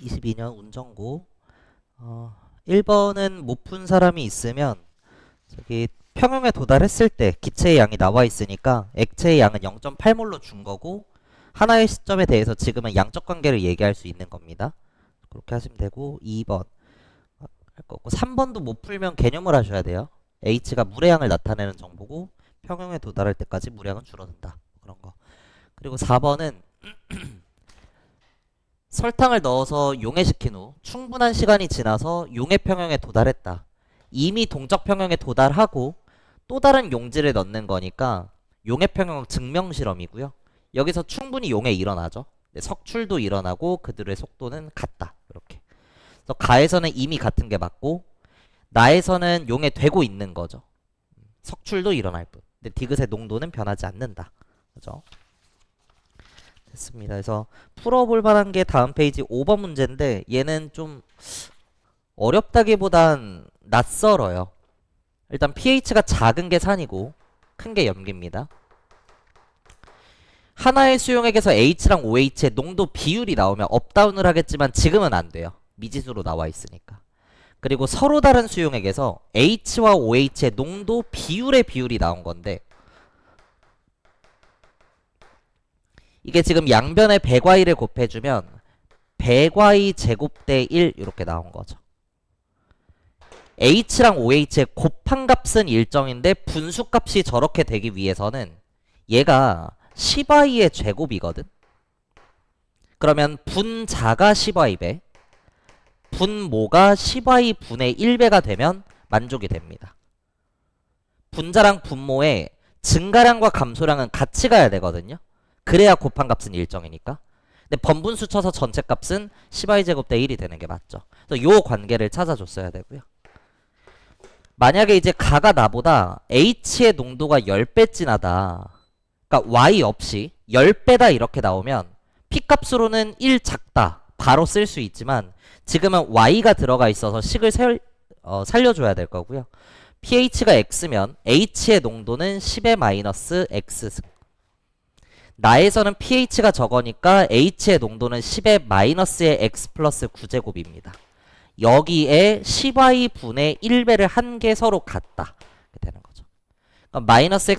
22년 운전고 1번은 못 푼 사람이 있으면 저기 평형에 도달했을 때 기체의 양이 나와 있으니까 액체의 양은 0.8몰로 준 거고 하나의 시점에 대해서 지금은 양적 관계를 얘기할 수 있는 겁니다. 그렇게 하시면 되고 2번 할 거고 3번도 못 풀면 개념을 하셔야 돼요. H가 물의 양을 나타내는 정보고 평형에 도달할 때까지 물량은 줄어든다. 그런 거. 그리고 4번은 설탕을 넣어서 용해시킨 후 충분한 시간이 지나서 용해 평형에 도달했다. 이미 동적 평형에 도달하고 또 다른 용질을 넣는 거니까 용해 평형 증명 실험이고요. 여기서 충분히 용해 일어나죠. 석출도 일어나고 그들의 속도는 같다. 이렇게. 그래서 가에서는 이미 같은 게 맞고 나에서는 용해 되고 있는 거죠. 석출도 일어날 뿐. 근데 디귿의 농도는 변하지 않는다. 그죠? 됐습니다. 그래서 풀어볼 만한 게 다음 페이지 5번 문제인데 얘는 좀 어렵다기보단 낯설어요. 일단 pH가 작은 게 산이고 큰 게 염기입니다. 하나의 수용액에서 H랑 OH의 농도 비율이 나오면 업다운을 하겠지만 지금은 안 돼요. 미지수로 나와 있으니까. 그리고 서로 다른 수용액에서 H와 OH의 농도 비율의 비율이 나온 건데 이게 지금 양변에 100y를 곱해주면 100y 제곱대 1 이렇게 나온 거죠. H랑 OH의 곱한 값은 일정인데 분수값이 저렇게 되기 위해서는 얘가 10y의 제곱이거든. 그러면 분자가 10y배 분모가 10y 분의 1배가 되면 만족이 됩니다. 분자랑 분모의 증가량과 감소량은 같이 가야 되거든요. 그래야 곱한 값은 일정이니까. 근데 번분수 쳐서 전체 값은 10y 제곱 대 1이 되는 게 맞죠. 그래서 요 관계를 찾아줬어야 되고요. 만약에 이제 가가 나보다 H의 농도가 10배 진하다. 그러니까 Y 없이 10배다 이렇게 나오면 P값으로는 1 작다. 바로 쓸 수 있지만 지금은 Y가 들어가 있어서 식을 살려줘야 될 거고요. pH가 X면 H의 농도는 10의 마이너스 X. 나에서는 pH가 적으니까 H의 농도는 10의 마이너스의 X 플러스 9제곱입니다. 여기에 10y 분의 1배를 한 개 서로 같다. 이렇게 되는 거죠. 그럼 마이너스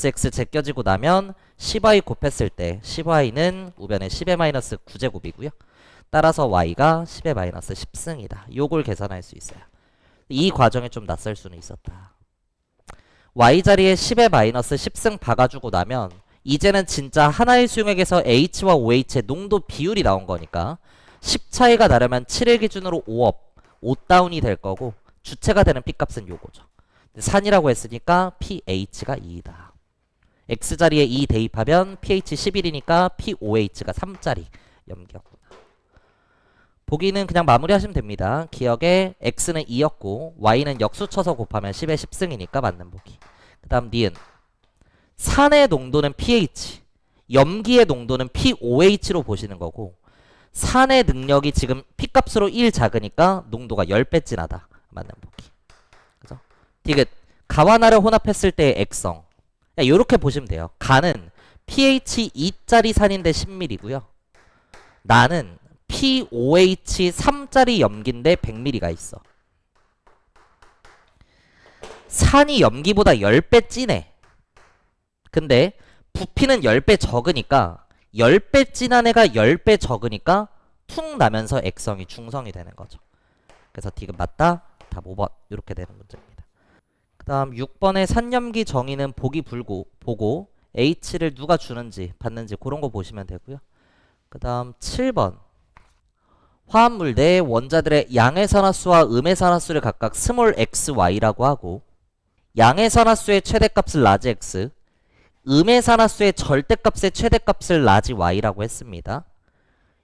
X 제껴지고 나면 10y 곱했을 때 10y는 우변에 10의 마이너스 9제곱이고요. 따라서 y가 10의 마이너스 10승이다. 요걸 계산할 수 있어요. 이 과정이 좀 낯설 수는 있었다. y 자리에 10의 마이너스 10승 박아주고 나면 이제는 진짜 하나의 수용액에서 H와 OH의 농도 비율이 나온 거니까 10 차이가 나려면 7을 기준으로 5업 5다운이 될 거고 주체가 되는 P값은 요거죠. 산이라고 했으니까 pH가 2이다. X자리에 2 대입하면 pH 11이니까 pOH가 3짜리 염기였구나. 보기는 그냥 마무리하시면 됩니다. 기억에 X는 2였고 Y는 역수 쳐서 곱하면 10의 10승이니까 맞는 보기. 그 다음 니은 산의 농도는 pH 염기의 농도는 pOH로 보시는 거고 산의 능력이 지금 P값으로 1 작으니까 농도가 10배 진하다. 맞는 보기. 그죠? 디귿 가와 나를 혼합했을 때의 액성. 요렇게 보시면 돼요. 가는 pH 2짜리 산인데 10mm고요. 나는 pOH 3짜리 염기인데 100mm가 있어. 산이 염기보다 10배 진해. 근데 부피는 10배 적으니까 10배 진한 애가 10배 적으니까 툭 나면서 액성이 중성이 되는 거죠. 그래서 디귿 맞다. 답 5번. 이렇게 되는 문제입니다. 그 다음 6번의 산염기 정의는 보기 보고 H를 누가 주는지 받는지 그런 거 보시면 되고요. 그 다음 7번 화합물 내 원자들의 양해산화수와 음해산화수를 각각 스몰 xy라고 하고 양해산화수의 최대값을 라지 x 음해산화수의 절대값의 최대값을 라지 y라고 했습니다.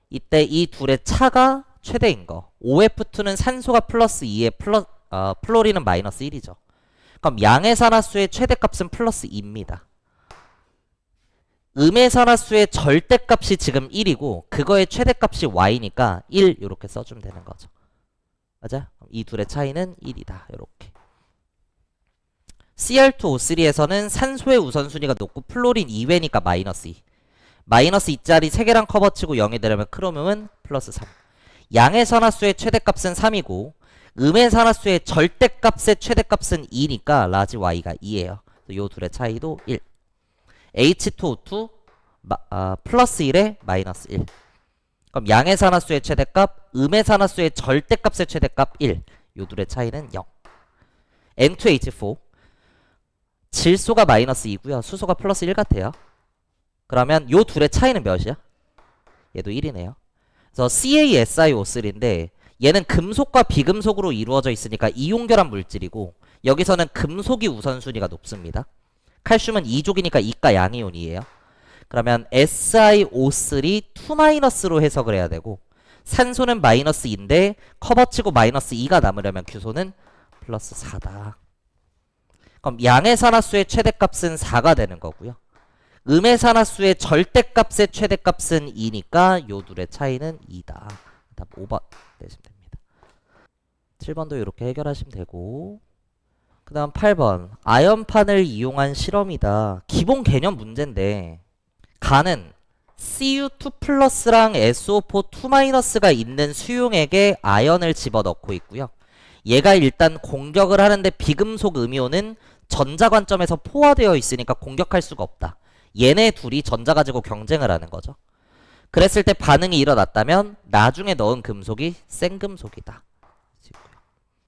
이때 이 둘의 차가 최대인 거. OF2는 산소가 플러스 2에 플로린은 마이너스 1이죠. 그럼 양해산화수의 최대값은 플러스 2입니다. 음해산화수의 절대값이 지금 1이고 그거의 최대값이 y니까 1 이렇게 써주면 되는 거죠. 맞아? 이 둘의 차이는 1이다. 이렇게. Cr2O3에서는 산소의 우선순위가 높고 플로린 2회니까 마이너스 2. 마이너스 2짜리 3개랑 커버치고 0이 되려면 크로뮴은 플러스 3. 양의 산화수의 최대값은 3이고 음의 산화수의 절대값의 최대값은 2니까 라지 y가 2예요. 요 둘의 차이도 1. H2O2 플러스 1에 마이너스 1. 그럼 양의 산화수의 최대값, 음의 산화수의 절대값의 최대값 1. 요 둘의 차이는 0. N2H4 질소가 마이너스 2고요. 수소가 플러스 1 같아요. 그러면 요 둘의 차이는 몇이야? 얘도 1이네요. 그래서 CaSiO3인데 얘는 금속과 비금속으로 이루어져 있으니까 이용결합 물질이고 여기서는 금속이 우선순위가 높습니다. 칼슘은 2족이니까 이가 양이온이에요. 그러면 SiO3 2-로 해석을 해야 되고 산소는 마이너스 2인데 커버치고 마이너스 2가 남으려면 규소는 플러스 4다. 그럼 양의 산화수의 최대값은 4가 되는 거고요. 음의 산화수의 절대값의 최대값은 2니까 요 둘의 차이는 2다. 답 5번 내시면 됩니다. 7번도 이렇게 해결하시면 되고 그 다음 8번 아연판을 이용한 실험이다. 기본 개념 문제인데 가는 Cu2 플러스랑 SO4 2-가 있는 수용액에 아연을 집어넣고 있고요. 얘가 일단 공격을 하는데 비금속 음이온은 전자 관점에서 포화되어 있으니까 공격할 수가 없다. 얘네 둘이 전자 가지고 경쟁을 하는 거죠. 그랬을 때 반응이 일어났다면 나중에 넣은 금속이 생금속이다.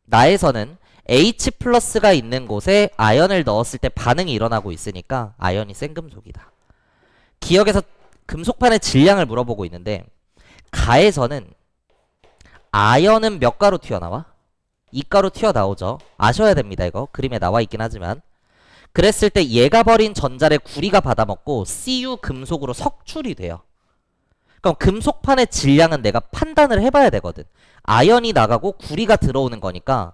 나에서는 H 플러스가 있는 곳에 아연을 넣었을 때 반응이 일어나고 있으니까 아연이 생금속이다. 기억에서 금속판의 질량을 물어보고 있는데 가에서는 아연은 몇 가로 튀어나와? 2가로 튀어나오죠. 아셔야 됩니다. 이거 그림에 나와 있긴 하지만 그랬을 때 얘가 버린 전자를 구리가 받아먹고 Cu 금속으로 석출이 돼요. 그럼 금속판의 질량은 내가 판단을 해봐야 되거든. 아연이 나가고 구리가 들어오는 거니까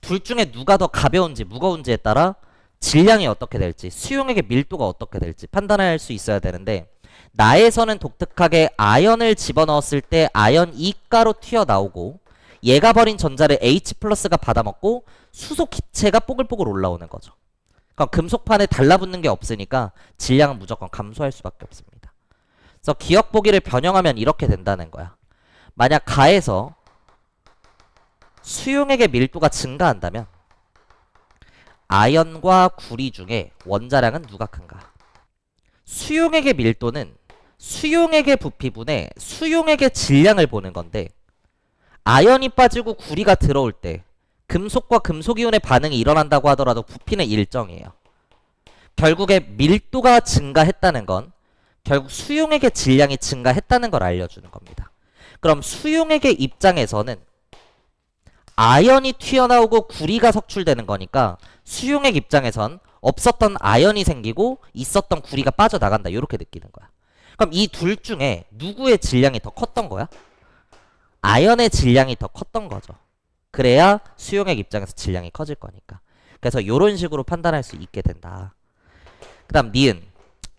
둘 중에 누가 더 가벼운지 무거운지에 따라 질량이 어떻게 될지 수용액의 밀도가 어떻게 될지 판단할 수 있어야 되는데 나에서는 독특하게 아연을 집어넣었을 때 아연 2가로 튀어나오고 얘가 버린 전자를 H 플러스가 받아먹고 수소 기체가 뽀글뽀글 올라오는 거죠. 그럼 금속판에 달라붙는 게 없으니까 질량은 무조건 감소할 수밖에 없습니다. 그래서 기억 보기를 변형하면 이렇게 된다는 거야. 만약 가에서 수용액의 밀도가 증가한다면 아연과 구리 중에 원자량은 누가 큰가? 수용액의 밀도는 수용액의 부피분의 수용액의 질량을 보는 건데 아연이 빠지고 구리가 들어올 때 금속과 금속이온의 반응이 일어난다고 하더라도 부피는 일정이에요. 결국에 밀도가 증가했다는 건 결국 수용액의 질량이 증가했다는 걸 알려주는 겁니다. 그럼 수용액의 입장에서는 아연이 튀어나오고 구리가 석출되는 거니까 수용액 입장에선 없었던 아연이 생기고 있었던 구리가 빠져나간다. 이렇게 느끼는 거야. 그럼 이 둘 중에 누구의 질량이 더 컸던 거야? 아연의 질량이 더 컸던 거죠. 그래야 수용액 입장에서 질량이 커질 거니까. 그래서 이런 식으로 판단할 수 있게 된다. 그 다음 니은.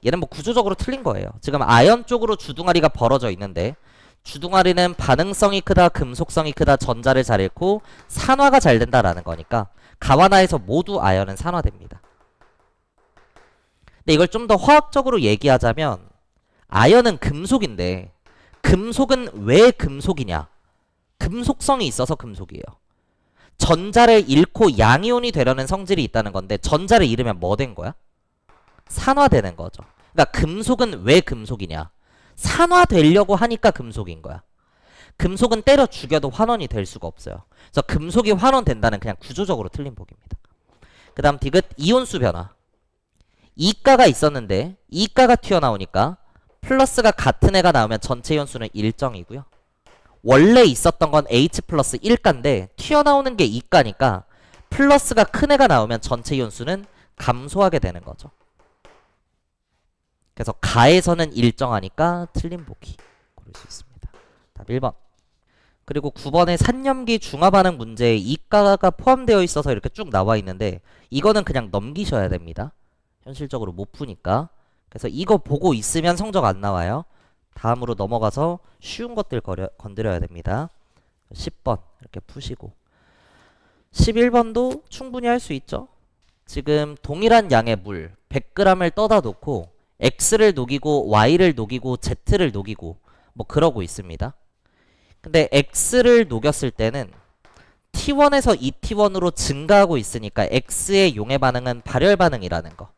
얘는 뭐 구조적으로 틀린 거예요. 지금 아연 쪽으로 주둥아리가 벌어져 있는데 주둥아리는 반응성이 크다, 금속성이 크다, 전자를 잘 잃고 산화가 잘 된다라는 거니까 가와 나에서 모두 아연은 산화됩니다. 근데 이걸 좀 더 화학적으로 얘기하자면 아연은 금속인데 금속은 왜 금속이냐? 금속성이 있어서 금속이에요. 전자를 잃고 양이온이 되려는 성질이 있다는 건데 전자를 잃으면 뭐 된 거야? 산화되는 거죠. 그러니까 금속은 왜 금속이냐? 산화되려고 하니까 금속인 거야. 금속은 때려 죽여도 환원이 될 수가 없어요. 그래서 금속이 환원된다는 그냥 구조적으로 틀린 보기입니다. 그 다음 디귿 이온수 변화. 이가가 있었는데 이가가 튀어나오니까 플러스가 같은 애가 나오면 전체 이온수는 일정이고요. 원래 있었던 건 H 플러스 1가인데 튀어나오는 게 2가니까 플러스가 큰 애가 나오면 전체 이온수는 감소하게 되는 거죠. 그래서 가에서는 일정하니까 틀린 보기 고를 수 있습니다. 답 1번. 그리고 9번의 산염기 중화반응 문제에 이가가 포함되어 있어서 이렇게 쭉 나와 있는데 이거는 그냥 넘기셔야 됩니다. 현실적으로 못 푸니까. 그래서 이거 보고 있으면 성적 안 나와요. 다음으로 넘어가서 쉬운 것들 건드려야 됩니다. 10번 이렇게 푸시고 11번도 충분히 할 수 있죠. 지금 동일한 양의 물 100g을 떠다 놓고 X를 녹이고 Y를 녹이고 Z를 녹이고 뭐 그러고 있습니다. 근데 x를 녹였을 때는 t1에서 2t1으로 증가하고 있으니까 x의 용해 반응은 발열 반응이라는 거.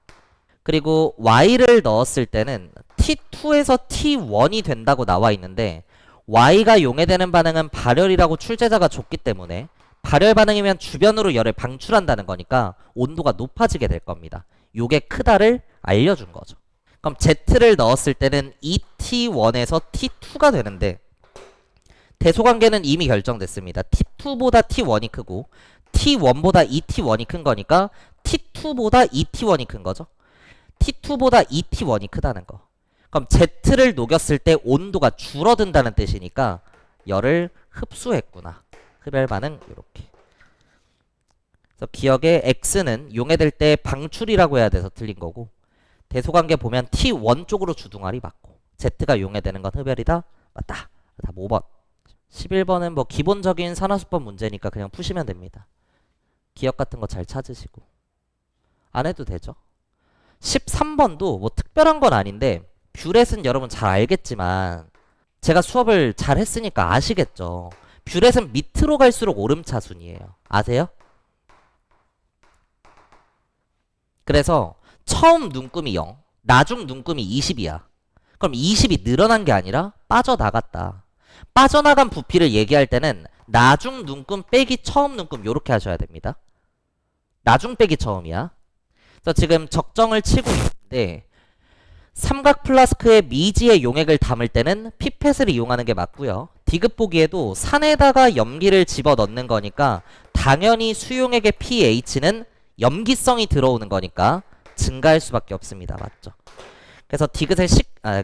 그리고 y를 넣었을 때는 t2에서 t1이 된다고 나와 있는데 y가 용해되는 반응은 발열이라고 출제자가 줬기 때문에 발열 반응이면 주변으로 열을 방출한다는 거니까 온도가 높아지게 될 겁니다. 요게 크다를 알려준 거죠. 그럼 z를 넣었을 때는 2t1에서 t2가 되는데 대소관계는 이미 결정됐습니다. t2보다 t1이 크고 t1보다 2t1이 큰 거니까 t2보다 2t1이 큰 거죠. t2보다 2t1이 크다는 거. 그럼 Z를 녹였을 때 온도가 줄어든다는 뜻이니까 열을 흡수했구나. 흡열 반응 이렇게. 그래서 기억에 X는 용해될 때 방출이라고 해야 돼서 틀린 거고 대소관계 보면 T1 쪽으로 주둥아리 맞고 Z가 용해되는 건 흡열이다. 맞다. 다 5번. 11번은 뭐 기본적인 산화수법 문제니까 그냥 푸시면 됩니다. 기억 같은 거 잘 찾으시고 안 해도 되죠. 13번도 뭐 특별한 건 아닌데 뷰렛은 여러분 잘 알겠지만 제가 수업을 잘 했으니까 아시겠죠. 뷰렛은 밑으로 갈수록 오름차순이에요. 아세요? 그래서 처음 눈금이 0, 나중 눈금이 20이야. 그럼 20이 늘어난 게 아니라 빠져나갔다. 빠져나간 부피를 얘기할 때는 나중 눈금 빼기 처음 눈금 이렇게 하셔야 됩니다. 나중 빼기 처음이야. 그래서 지금 적정을 치고 있는데 삼각 플라스크에 미지의 용액을 담을 때는 피펫을 이용하는 게 맞고요. 디귿 보기에도 산에다가 염기를 집어넣는 거니까 당연히 수용액의 pH는 염기성이 들어오는 거니까 증가할 수밖에 없습니다. 맞죠? 그래서 디귿의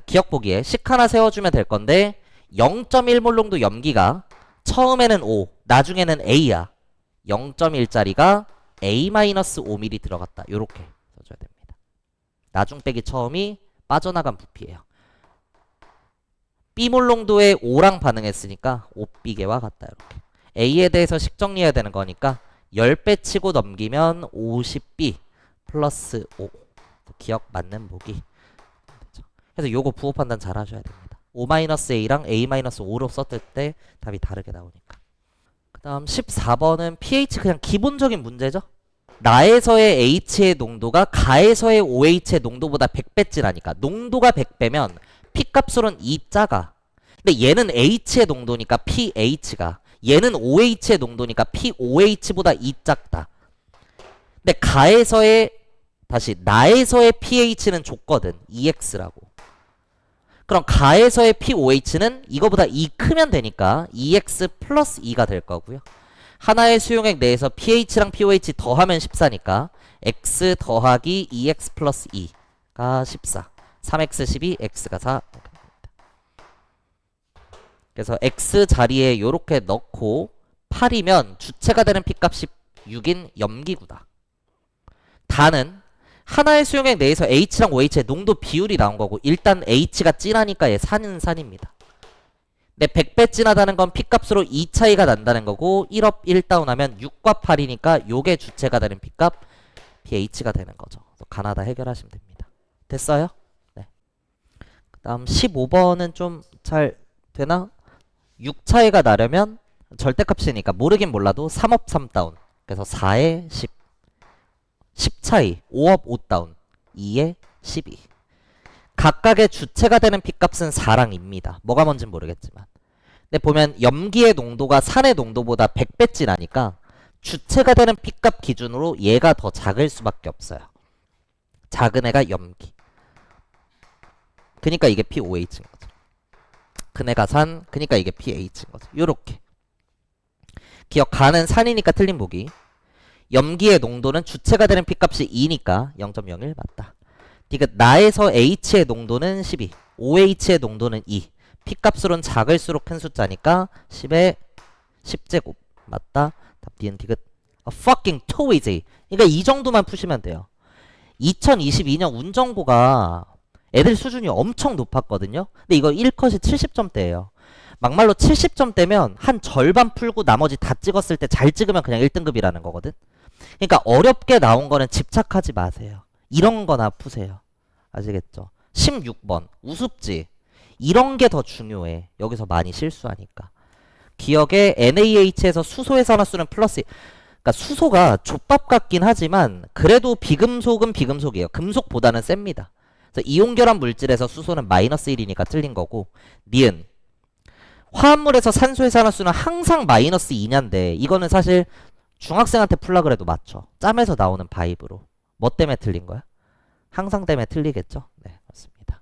기억 보기에 식 하나 세워주면 될 건데 0.1몰롱도 염기가 처음에는 O, 나중에는 A야. 0.1짜리가 A-5ml 들어갔다. 요렇게 써줘야 됩니다. 나중 빼기 처음이 빠져나간 부피예요. B몰롱도에 O랑 반응했으니까 O비계와 같다. 이렇게. A에 대해서 식 정리해야 되는 거니까 10배 치고 넘기면 50B 플러스 5. 기억 맞는 보기. 그래서 요거 부호 판단 잘 하셔야 됩니다. O-A랑 A-5로 썼을 때 답이 다르게 나오니까. 그 다음 14번은 pH 그냥 기본적인 문제죠. 나에서의 H의 농도가 가에서의 OH의 농도보다 100배째라니까. 농도가 100배면 P값으로는 2 작아. 근데 얘는 H의 농도니까 pH가, 얘는 OH의 농도니까 pOH보다 2 작다. 근데 나에서의 pH는 줬거든. EX라고. 그럼 가에서의 pOH는 이거보다 2 크면 되니까 EX 플러스 2가 될 거고요. 하나의 수용액 내에서 pH랑 pOH 더하면 14니까 x 더하기 2x 플러스 2가 14. 3x 12, x가 4. 그래서 x 자리에 요렇게 넣고 8이면 주체가 되는 p값이 6인 염기구다. 다는 하나의 수용액 내에서 H랑 OH의 농도 비율이 나온 거고 일단 H가 진하니까 얘 산은 산입니다. 근데 100배 진하다는 건 P값으로 2 차이가 난다는 거고 1업 1다운 하면 6과 8이니까 요게 주체가 되는 P값 pH가 되는 거죠. 그래서 가나다 해결하시면 됩니다. 됐어요? 네. 그 다음 15번은 좀 잘 되나? 6 차이가 나려면 절대값이니까 모르긴 몰라도 3업 3다운. 그래서 4에 10 차이, 5업 5다운, 2에 12. 각각의 주체가 되는 P값은 4랑 2입니다. 뭐가 뭔진 모르겠지만. 근데 보면 염기의 농도가 산의 농도보다 100배 진하니까 주체가 되는 P값 기준으로 얘가 더 작을 수밖에 없어요. 작은 애가 염기. 그니까 이게 pOH인 거죠. 큰 애가 산, 그니까 이게 pH인 거죠. 요렇게. 기억 가는 산이니까 틀린 보기. 염기의 농도는 주체가 되는 P값이 2니까 0.01 맞다. 디귿 나에서 H의 농도는 12, OH의 농도는 2. P값으로는 작을수록 큰 숫자니까 10의 10제곱 맞다. 답 D는 디귿 fucking too easy. 그러니까 이 정도만 푸시면 돼요. 2022년 운정고가 애들 수준이 엄청 높았거든요. 근데 이거 1컷이 70점대예요. 막말로 70점대면 한 절반 풀고 나머지 다 찍었을 때 잘 찍으면 그냥 1등급이라는 거거든. 그러니까 어렵게 나온 거는 집착하지 마세요. 이런 거나 푸세요. 아시겠죠? 16번 우습지. 이런 게 더 중요해. 여기서 많이 실수하니까. 기억에 NaH에서 수소의 산화수는 플러스, 그러니까 수소가 족밥 같긴 하지만 그래도 비금속은 비금속이에요. 금속보다는 셉니다. 그래서 이온결합 물질에서 수소는 마이너스 1이니까 틀린 거고, 니은 화합물에서 산소의 산화수는 항상 마이너스 2냐인데 이거는 사실 중학생한테 풀라 그래도 맞죠. 짬에서 나오는 바입으로. 뭐 때문에 틀린 거야? 항상 때문에 틀리겠죠? 네, 맞습니다.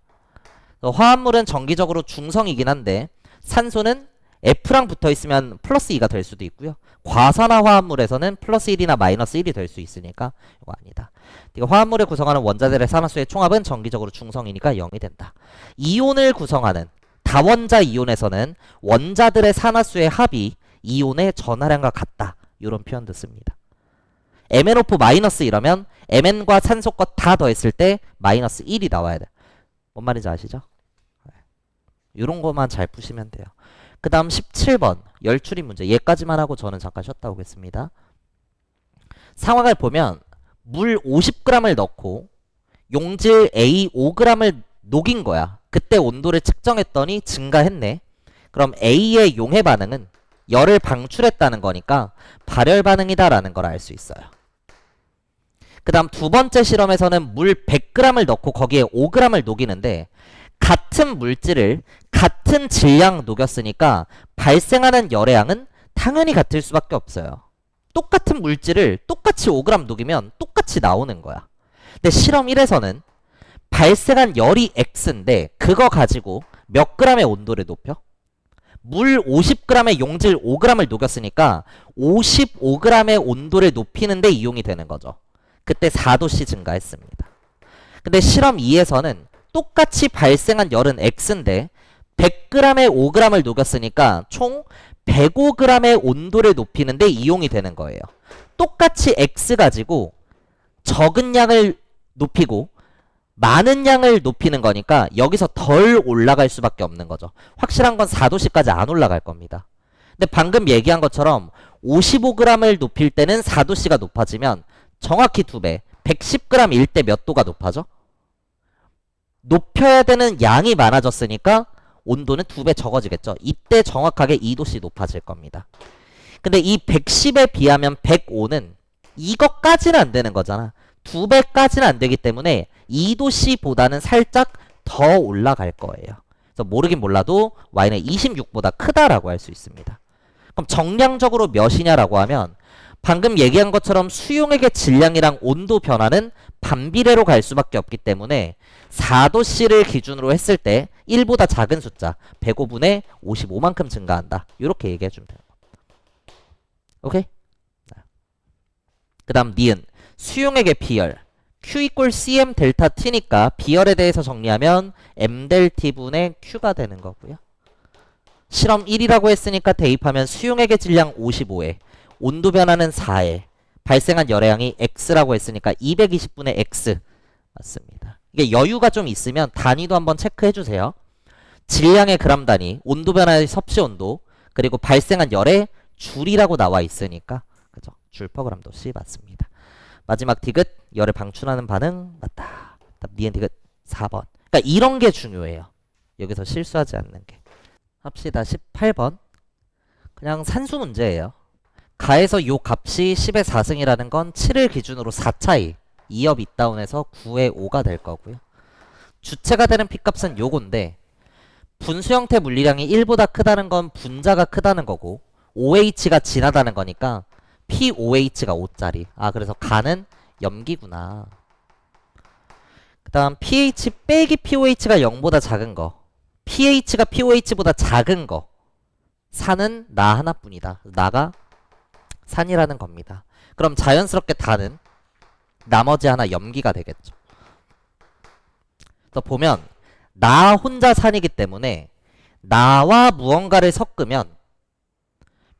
화합물은 정기적으로 중성이긴 한데 산소는 F랑 붙어 있으면 플러스 2가 될 수도 있고요. 과산화 화합물에서는 플러스 1이나 마이너스 1이 될 수 있으니까 이거 아니다. 화합물을 구성하는 원자들의 산화수의 총합은 정기적으로 중성이니까 0이 된다. 이온을 구성하는 다원자 이온에서는 원자들의 산화수의 합이 이온의 전하량과 같다. 이런 표현도 씁니다. MnO4 마이너스 이러면 Mn과 산소 것 다 더했을 때 마이너스 1이 나와야 돼. 뭔 말인지 아시죠? 이런 것만 잘 푸시면 돼요. 그 다음 17번 열추리 문제. 얘까지만 하고 저는 잠깐 쉬었다 오겠습니다. 상황을 보면 물 50g을 넣고 용질 A 5g을 녹인 거야. 그때 온도를 측정했더니 증가했네. 그럼 A의 용해 반응은 열을 방출했다는 거니까 발열 반응이다 라는 걸 알 수 있어요. 그 다음 두 번째 실험에서는 물 100g을 넣고 거기에 5g을 녹이는데 같은 물질을 같은 질량 녹였으니까 발생하는 열의 양은 당연히 같을 수밖에 없어요. 똑같은 물질을 똑같이 5g 녹이면 똑같이 나오는 거야. 근데 실험 1에서는 발생한 열이 X인데 그거 가지고 몇 g의 온도를 높여? 물 50g에 용질 5g을 녹였으니까 55g의 온도를 높이는데 이용이 되는 거죠. 그때 4도씨 증가했습니다. 근데 실험 2에서는 똑같이 발생한 열은 X인데 100g에 5g을 녹였으니까 총 105g의 온도를 높이는데 이용이 되는 거예요. 똑같이 X 가지고 적은 양을 높이고 많은 양을 높이는 거니까 여기서 덜 올라갈 수밖에 없는 거죠. 확실한 건 4도씨까지 안 올라갈 겁니다. 근데 방금 얘기한 것처럼 55g을 높일 때는 4도씨가 높아지면 정확히 2배, 110g일 때 몇 도가 높아져? 높여야 되는 양이 많아졌으니까 온도는 2배 적어지겠죠. 이때 정확하게 2도씨 높아질 겁니다. 근데 이 110에 비하면 105는 이것까지는 안 되는 거잖아. 2배까지는 안 되기 때문에 2도씨보다는 살짝 더 올라갈 거예요. 그래서 모르긴 몰라도 y는 26보다 크다라고 할 수 있습니다. 그럼 정량적으로 몇이냐라고 하면 방금 얘기한 것처럼 수용액의 질량이랑 온도 변화는 반비례로 갈 수밖에 없기 때문에 4도씨를 기준으로 했을 때 1보다 작은 숫자 105분의 55만큼 증가한다. 이렇게 얘기해 주면 돼요. 오케이? 그 다음 니은 수용액의 비열 Q equal CM 델타 T니까 비열에 대해서 정리하면 M 델 T분의 Q가 되는 거고요. 실험 1이라고 했으니까 대입하면 수용액의 질량 55에 온도 변화는 4에 발생한 열의 양이 X라고 했으니까 220분의 X 맞습니다. 이게 여유가 좀 있으면 단위도 한번 체크해 주세요. 질량의 그람 단위, 온도 변화의 섭씨 온도, 그리고 발생한 열의 줄이라고 나와 있으니까 그죠? 줄 퍼그램도 C 맞습니다. 마지막 디귿 열을 방출하는 반응 맞다. 니은 디귿 4번. 그러니까 이런 게 중요해요. 여기서 실수하지 않는 게. 합시다. 18번. 그냥 산수 문제예요. 가에서 요 값이 10의 4승이라는 건 7을 기준으로 4차이 2업 2다운에서 9의 5가 될 거고요. 주체가 되는 P값은 요건데 분수 형태 물리량이 1보다 크다는 건 분자가 크다는 거고 OH가 진하다는 거니까 POH가 5짜리. 아 그래서 가는 염기구나. 그 다음 pH 빼기 POH가 0보다 작은 거, pH가 POH보다 작은 거, 산은 나 하나뿐이다. 나가 산이라는 겁니다. 그럼 자연스럽게 다는 나머지 하나 염기가 되겠죠. 그래서 보면 나 혼자 산이기 때문에 나와 무언가를 섞으면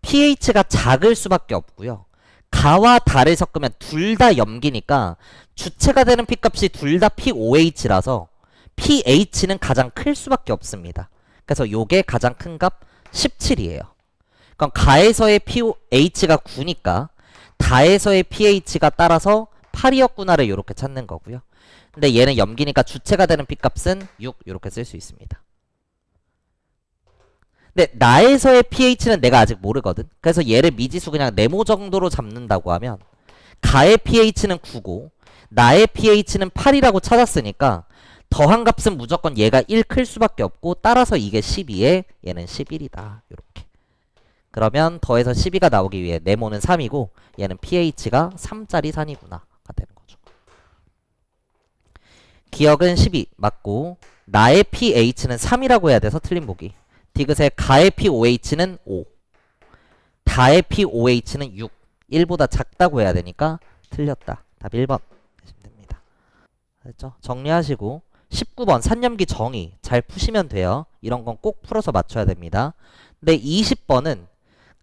pH가 작을 수밖에 없고요. 가와 다를 섞으면 둘 다 염기니까 주체가 되는 P값이 둘 다 POH라서 pH는 가장 클 수밖에 없습니다. 그래서 요게 가장 큰 값 17이에요. 그럼 가에서의 pH가 9니까 다에서의 pH가 따라서 8이었구나를 이렇게 찾는 거고요. 근데 얘는 염기니까 주체가 되는 P값은 6 이렇게 쓸 수 있습니다. 근데 나에서의 pH는 내가 아직 모르거든. 그래서 얘를 미지수 그냥 네모 정도로 잡는다고 하면 가의 pH는 9고 나의 pH는 8이라고 찾았으니까 더한 값은 무조건 얘가 1 클 수밖에 없고 따라서 이게 12에 얘는 11이다. 이렇게. 그러면 더해서 12가 나오기 위해 네모는 3이고 얘는 pH가 3짜리 산이구나 가 되는 거죠. 기억은 12 맞고 나의 pH는 3이라고 해야 돼서 틀린 보기. 디귿의 가의 pOH는 5 다의 pOH는 6 1보다 작다고 해야 되니까 틀렸다. 답 1번 하시면 됩니다. 됐죠? 정리하시고 19번 산염기 정의 잘 푸시면 돼요. 이런 건 꼭 풀어서 맞춰야 됩니다. 근데 20번은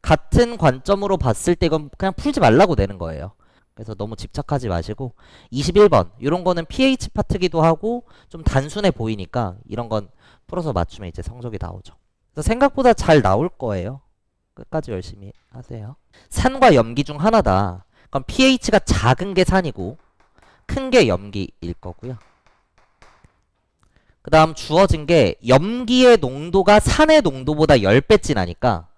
같은 관점으로 봤을 때 이건 그냥 풀지 말라고 되는 거예요. 그래서 너무 집착하지 마시고 21번 이런 거는 pH 파트기도 하고 좀 단순해 보이니까 이런 건 풀어서 맞추면 이제 성적이 나오죠. 그래서 생각보다 잘 나올 거예요. 끝까지 열심히 하세요. 산과 염기 중 하나다. 그럼 pH가 작은 게 산이고 큰 게 염기일 거고요. 그 다음 주어진 게 염기의 농도가 산의 농도보다 10배 진하니까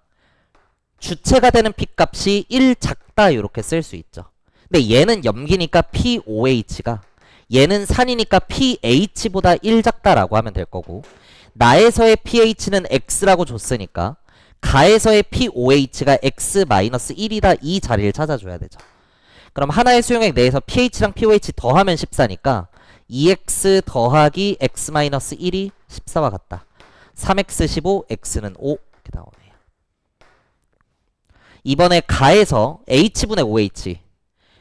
주체가 되는 P값이 1 작다 이렇게 쓸 수 있죠. 근데 얘는 염기니까 pOH가 얘는 산이니까 pH보다 1 작다라고 하면 될 거고 나에서의 pH는 X라고 줬으니까 가에서의 pOH가 X-1이다 이 자리를 찾아줘야 되죠. 그럼 하나의 수용액 내에서 pH랑 pOH 더하면 14니까 2x 더하기 x-1이 14와 같다. 3x 15, x는 5 이렇게 나오네요. 이번에 가에서 h분의 OH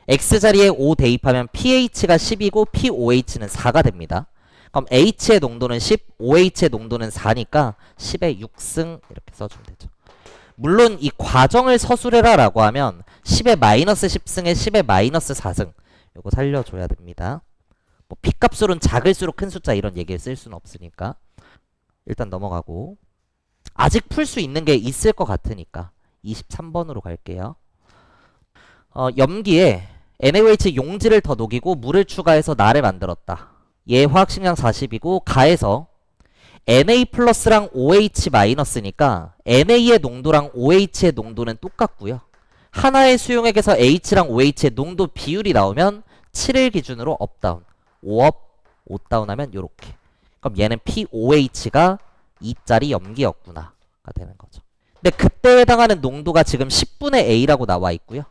x자리에 5 대입하면 pH가 10이고 pOH는 4가 됩니다. 그럼 h의 농도는 10, OH의 농도는 4니까 10의 6승 이렇게 써주면 되죠. 물론 이 과정을 서술해라 라고 하면 10의 마이너스 10승에 10의 마이너스 4승 요거 살려줘야 됩니다. 뭐 P값으로는 작을수록 큰 숫자 이런 얘기를 쓸 수는 없으니까 일단 넘어가고 아직 풀 수 있는 게 있을 것 같으니까 23번으로 갈게요. 염기에 NaOH 용지를 더 녹이고 물을 추가해서 나를 만들었다. 얘 화학식량 40이고 가에서 Na 플러스랑 OH 마이너스니까 NA의 농도랑 OH의 농도는 똑같고요. 하나의 수용액에서 H랑 OH의 농도 비율이 나오면 7일 기준으로 업다운 5업 5다운 하면 요렇게. 그럼 얘는 pOH가 2짜리 염기였구나 가 되는 거죠. 근데 그때 해당하는 농도가 지금 10분의 A라고 나와 있고요.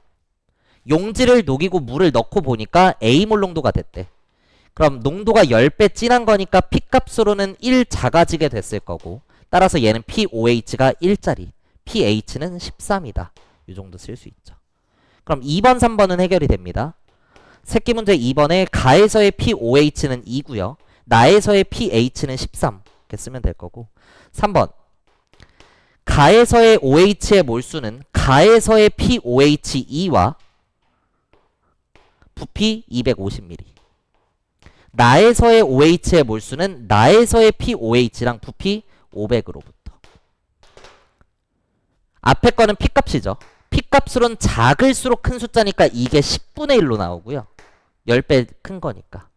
용지를 녹이고 물을 넣고 보니까 A몰 농도가 됐대. 그럼 농도가 10배 진한 거니까 P값으로는 1 작아지게 됐을 거고 따라서 얘는 pOH가 1짜리 pH는 13이다. 이 정도 쓸 수 있죠. 그럼 2번 3번은 해결이 됩니다. 새끼 문제 2번에 가에서의 pOH는 2고요. 나에서의 pH는 13 이렇게 쓰면 될 거고 3번 가에서의 OH의 몰수는 가에서의 pOH2와 부피 250ml 나에서의 OH의 몰수는 나에서의 pOH랑 부피 500으로부터 앞에 거는 P값이죠. P값으로는 작을수록 큰 숫자니까 이게 10분의 1로 나오고요. 10배 큰 거니까.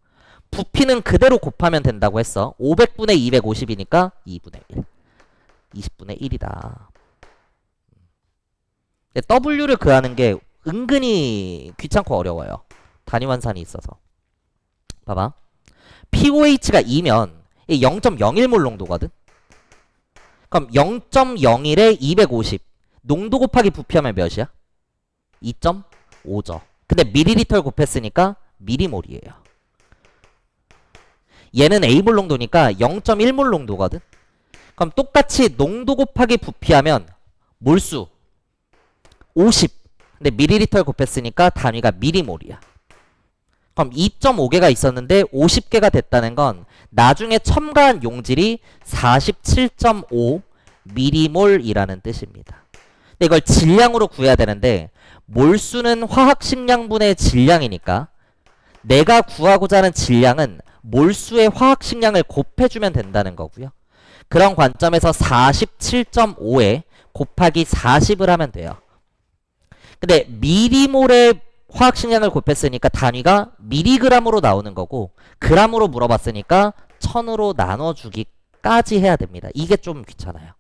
부피는 그대로 곱하면 된다고 했어. 500분의 250이니까 2분의 1. 20분의 1이다. W를 구하는 게 은근히 귀찮고 어려워요. 단위환산이 있어서. 봐봐. pOH가 2면 0.01몰 농도거든. 그럼 0.01에 250. 농도 곱하기 부피하면 몇이야? 2.5죠. 근데 밀리리터를 곱했으니까 미리몰이에요. 얘는 A몰 농도니까 0.1몰 농도거든. 그럼 똑같이 농도 곱하기 부피하면 몰수 50. 근데 밀리리터를 곱했으니까 단위가 미리몰이야. 그럼 2.5개가 있었는데 50개가 됐다는 건 나중에 첨가한 용질이 47.5 미리몰이라는 뜻입니다. 근데 이걸 질량으로 구해야 되는데 몰수는 화학식량분의 질량이니까 내가 구하고자 하는 질량은 몰수의 화학식량을 곱해주면 된다는 거고요. 그런 관점에서 47.5에 곱하기 40을 하면 돼요. 근데 미리몰의 화학식량을 곱했으니까 단위가 미리그램으로 나오는 거고 그램으로 물어봤으니까 1000으로 나눠주기까지 해야 됩니다. 이게 좀 귀찮아요.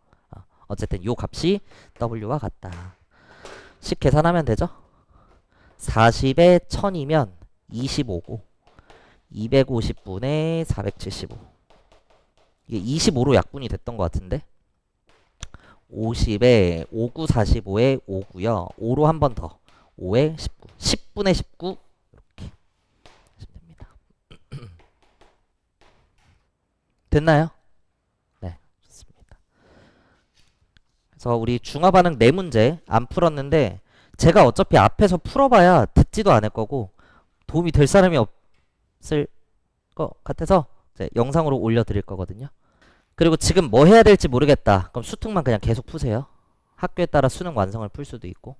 어쨌든 요 값이 W와 같다. 식 계산하면 되죠? 40에 1000이면 25고 250분의 475. 이게 25로 약분이 됐던 것 같은데 50에 59, 45에 5고요. 5로 한 번 더. 5에 19. 10분의 19 이렇게 하시면 됩니다. 됐나요? 네, 좋습니다. 그래서 우리 중화반응 4문제 안 풀었는데 제가 어차피 앞에서 풀어봐야 듣지도 않을 거고 도움이 될 사람이 없을 것 같아서 이제 영상으로 올려드릴 거거든요. 그리고 지금 뭐 해야 될지 모르겠다. 그럼 수특만 그냥 계속 푸세요. 학교에 따라 수능 완성을 풀 수도 있고.